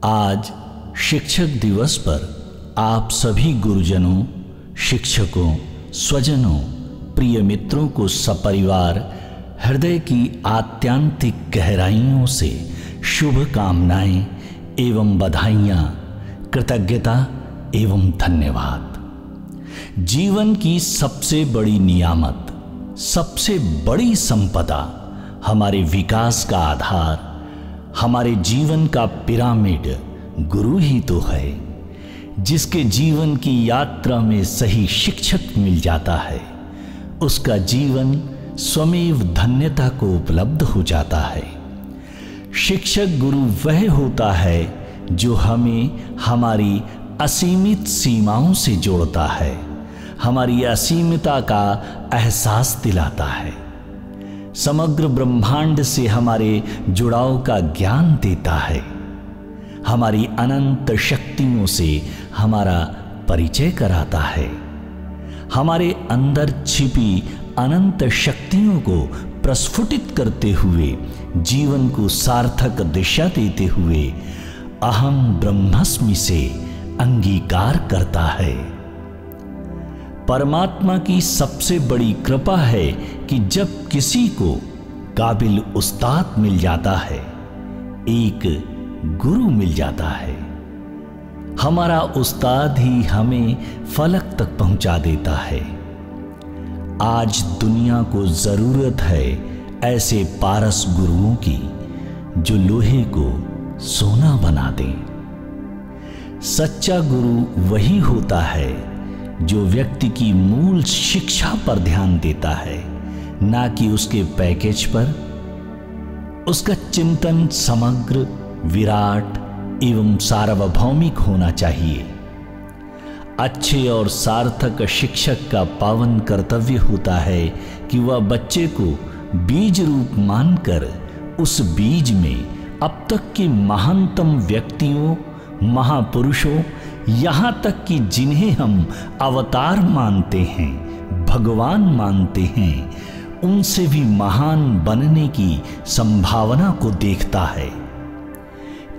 आज शिक्षक दिवस पर आप सभी गुरुजनों, शिक्षकों, स्वजनों, प्रिय मित्रों को सपरिवार हृदय की आत्यांतिक गहराइयों से शुभकामनाएं एवं बधाइयां, कृतज्ञता एवं धन्यवाद। जीवन की सबसे बड़ी नियामत, सबसे बड़ी संपदा, हमारे विकास का आधार, हमारे जीवन का पिरामिड गुरु ही तो है, जिसके जीवन की यात्रा में सही शिक्षक मिल जाता है, उसका जीवन स्वमेव धन्यता को उपलब्ध हो जाता है। शिक्षक गुरु वह होता है जो हमें हमारी असीमित सीमाओं से जोड़ता है, हमारी असीमता का एहसास दिलाता है, समग्र ब्रह्मांड से हमारे जुड़ाव का ज्ञान देता है, हमारी अनंत शक्तियों से हमारा परिचय कराता है, हमारे अंदर छिपी अनंत शक्तियों को प्रस्फुटित करते हुए जीवन को सार्थक दिशा देते हुए अहम ब्रह्मास्मि से अंगीकार करता है। परमात्मा की सबसे बड़ी कृपा है कि जब किसी को काबिल उस्ताद मिल जाता है, एक गुरु मिल जाता है, हमारा उस्ताद ही हमें फलक तक पहुंचा देता है। आज दुनिया को जरूरत है ऐसे पारस गुरुओं की जो लोहे को सोना बना दें। सच्चा गुरु वही होता है जो व्यक्ति की मूल शिक्षा पर ध्यान देता है, ना कि उसके पैकेज पर। उसका चिंतन समग्र, विराट एवं सार्वभौमिक होना चाहिए। अच्छे और सार्थक शिक्षक का पावन कर्तव्य होता है कि वह बच्चे को बीज रूप मानकर उस बीज में अब तक के महानतम व्यक्तियों, महापुरुषों, यहाँ तक कि जिन्हें हम अवतार मानते हैं, भगवान मानते हैं, उनसे भी महान बनने की संभावना को देखता है।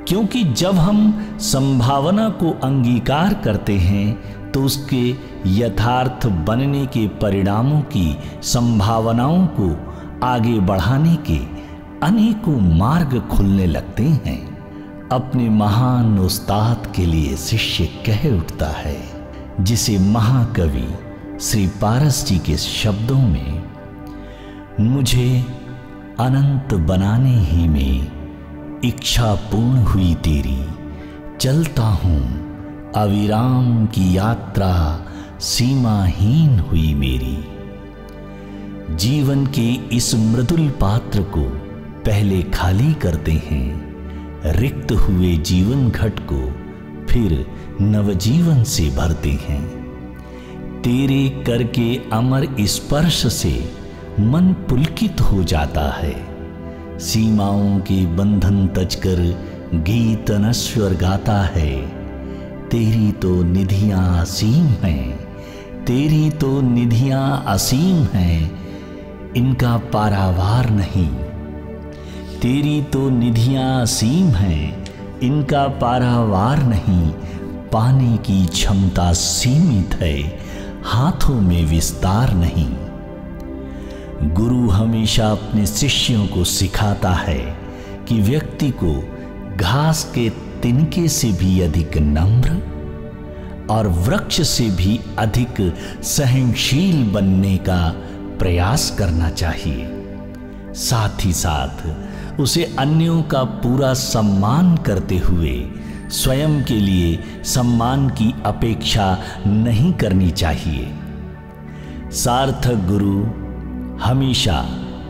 क्योंकि जब हम संभावना को अंगीकार करते हैं तो उसके यथार्थ बनने के परिणामों की संभावनाओं को आगे बढ़ाने के अनेकों मार्ग खुलने लगते हैं। अपने महान उस्ताद के लिए शिष्य कह उठता है, जिसे महाकवि श्री पारस जी के शब्दों में, मुझे अनंत बनाने ही में इच्छा पूर्ण हुई तेरी, चलता हूं अविराम की यात्रा, सीमाहीन हुई मेरी। जीवन के इस मृदुल पात्र को पहले खाली करते हैं, रिक्त हुए जीवन घट को फिर नवजीवन से भरते हैं। तेरे करके अमर स्पर्श से मन पुलकित हो जाता है, सीमाओं के बंधन तजकर गीत नश्वर गाता है। तेरी तो निधियां असीम हैं, तेरी तो निधियां असीम हैं, इनका पारावार नहीं। तेरी तो निधियां असीम हैं, इनका पारावार नहीं। पाने की क्षमता सीमित है, हाथों में विस्तार नहीं। गुरु हमेशा अपने शिष्यों को सिखाता है कि व्यक्ति को घास के तिनके से भी अधिक नम्र और वृक्ष से भी अधिक सहनशील बनने का प्रयास करना चाहिए। साथ ही साथ उसे अन्यों का पूरा सम्मान करते हुए स्वयं के लिए सम्मान की अपेक्षा नहीं करनी चाहिए। सार्थक गुरु हमेशा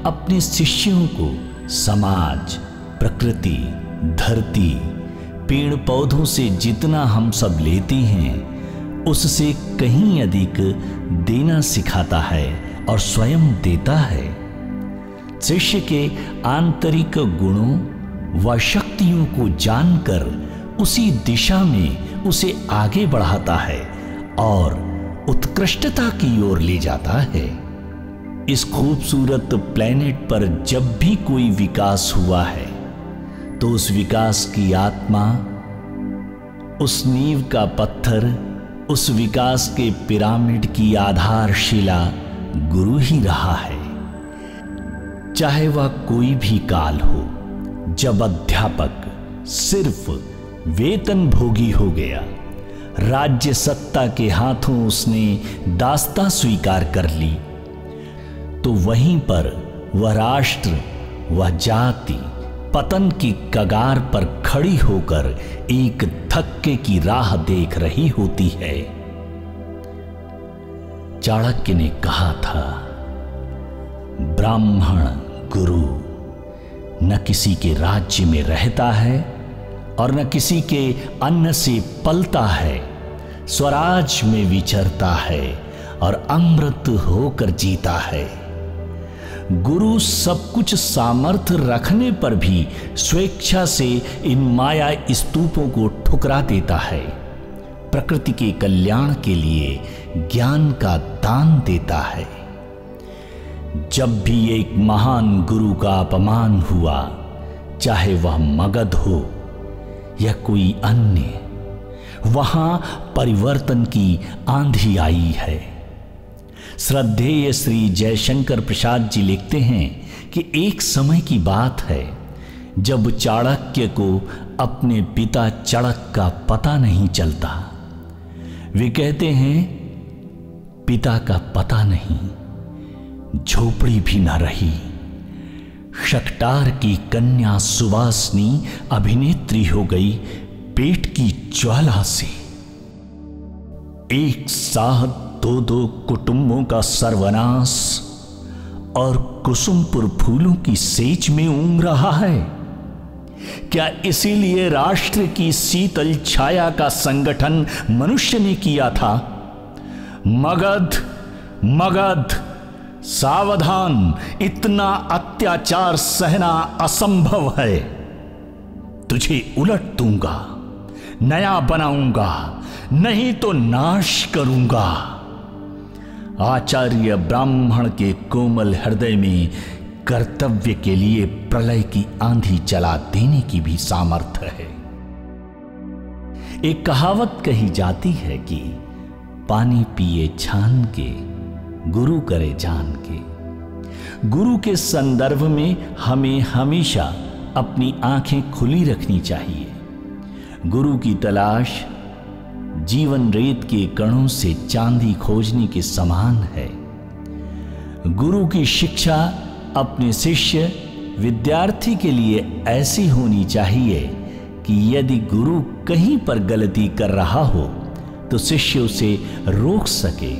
अपने शिष्यों को समाज, प्रकृति, धरती, पेड़ पौधों से जितना हम सब लेते हैं उससे कहीं अधिक देना सिखाता है और स्वयं देता है। शिष्य के आंतरिक गुणों व शक्तियों को जानकर उसी दिशा में उसे आगे बढ़ाता है और उत्कृष्टता की ओर ले जाता है। इस खूबसूरत प्लेनेट पर जब भी कोई विकास हुआ है तो उस विकास की आत्मा उस नींव का पत्थर, उस विकास के पिरामिड की आधारशिला गुरु ही रहा है। चाहे वह कोई भी काल हो, जब अध्यापक सिर्फ वेतन भोगी हो गया, राज्य सत्ता के हाथों उसने दास्तां स्वीकार कर ली, तो वहीं पर वह राष्ट्र, वह जाति पतन की कगार पर खड़ी होकर एक धक्के की राह देख रही होती है। चाणक्य ने कहा था, ब्राह्मण गुरु न किसी के राज्य में रहता है और न किसी के अन्न से पलता है, स्वराज में विचरता है और अमृत होकर जीता है। गुरु सब कुछ सामर्थ्य रखने पर भी स्वेच्छा से इन माया स्तूपों को ठुकरा देता है, प्रकृति के कल्याण के लिए ज्ञान का दान देता है। जब भी एक महान गुरु का अपमान हुआ, चाहे वह मगध हो या कोई अन्य, वहां परिवर्तन की आंधी आई है। श्रद्धेय श्री जयशंकर प्रसाद जी लिखते हैं कि एक समय की बात है जब चाणक्य को अपने पिता चड़क का पता नहीं चलता। वे कहते हैं, पिता का पता नहीं, झोपड़ी भी न रही। शक्टार की कन्या सुवासनी अभिनेत्री हो गई पेट की ज्वाला से। एक साथ दो कुटुंबों का सर्वनाश और कुसुमपुर फूलों की सेज में ऊँग रहा है। क्या इसीलिए राष्ट्र की शीतल छाया का संगठन मनुष्य ने किया था? मगध, मगध, सावधान, इतना अत्याचार सहना असंभव है। तुझे उलट दूंगा, नया बनाऊंगा, नहीं तो नाश करूंगा। आचार्य ब्राह्मण के कोमल हृदय में कर्तव्य के लिए प्रलय की आंधी चला देने की भी सामर्थ्य है। एक कहावत कही जाती है कि पानी पिए छान के, गुरु करे जान के। गुरु के संदर्भ में हमें हमेशा अपनी आंखें खुली रखनी चाहिए। गुरु की तलाश जीवन रेत के कणों से चांदी खोजने के समान है। गुरु की शिक्षा अपने शिष्य विद्यार्थी के लिए ऐसी होनी चाहिए कि यदि गुरु कहीं पर गलती कर रहा हो तो शिष्य उसे रोक सके।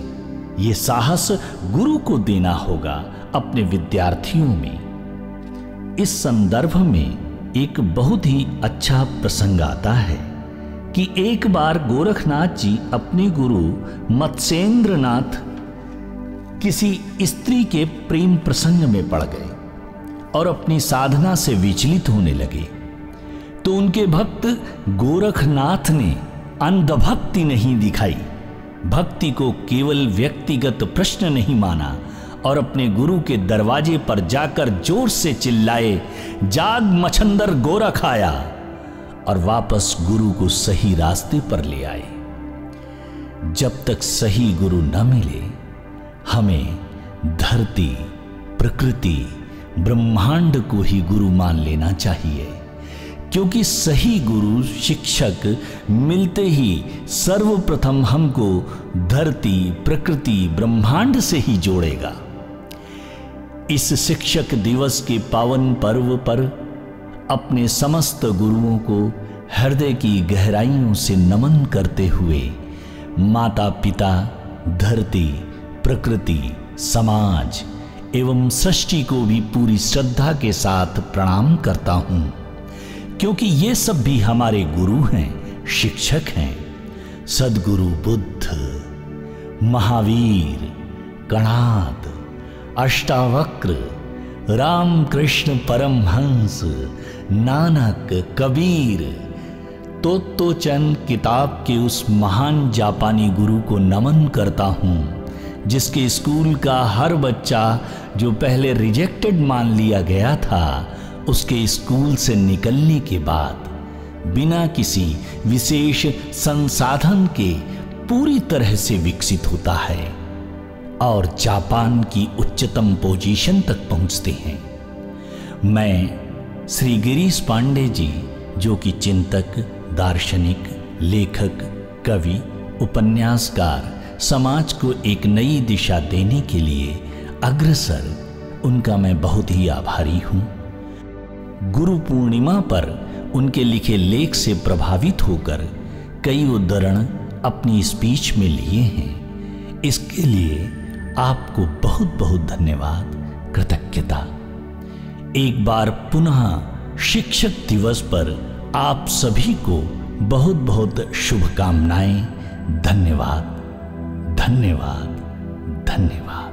ये साहस गुरु को देना होगा अपने विद्यार्थियों में। इस संदर्भ में एक बहुत ही अच्छा प्रसंग आता है कि एक बार गोरखनाथ जी अपने गुरु मत्स्येंद्रनाथ किसी स्त्री के प्रेम प्रसंग में पड़ गए और अपनी साधना से विचलित होने लगे। तो उनके भक्त गोरखनाथ ने अंधभक्ति नहीं दिखाई, भक्ति को केवल व्यक्तिगत प्रश्न नहीं माना और अपने गुरु के दरवाजे पर जाकर जोर से चिल्लाए, जाग मछंदर गोरख आया, और वापस गुरु को सही रास्ते पर ले आए। जब तक सही गुरु न मिले, हमें धरती, प्रकृति, ब्रह्मांड को ही गुरु मान लेना चाहिए, क्योंकि सही गुरु शिक्षक मिलते ही सर्वप्रथम हमको धरती, प्रकृति, ब्रह्मांड से ही जोड़ेगा। इस शिक्षक दिवस के पावन पर्व पर अपने समस्त गुरुओं को हृदय की गहराइयों से नमन करते हुए माता पिता, धरती, प्रकृति, समाज एवं सृष्टि को भी पूरी श्रद्धा के साथ प्रणाम करता हूं, क्योंकि ये सब भी हमारे गुरु हैं, शिक्षक हैं। सद्गुरु बुद्ध, महावीर, कणाद, अष्टावक्र, रामकृष्ण परमहंस, नानक, कबीर, तोत्तोचन किताब के उस महान जापानी गुरु को नमन करता हूँ, जिसके स्कूल का हर बच्चा जो पहले रिजेक्टेड मान लिया गया था, उसके स्कूल से निकलने के बाद बिना किसी विशेष संसाधन के पूरी तरह से विकसित होता है और जापान की उच्चतम पोजीशन तक पहुंचते हैं। मैं श्री गिरीश पांडे जी, जो कि चिंतक, दार्शनिक, लेखक, कवि, उपन्यासकार, समाज को एक नई दिशा देने के लिए अग्रसर, उनका मैं बहुत ही आभारी हूं। गुरु पूर्णिमा पर उनके लिखे लेख से प्रभावित होकर कई उद्धरण अपनी स्पीच में लिए हैं। इसके लिए आपको बहुत बहुत धन्यवाद, कृतज्ञता। एक बार पुनः शिक्षक दिवस पर आप सभी को बहुत बहुत शुभकामनाएं। धन्यवाद, धन्यवाद, धन्यवाद।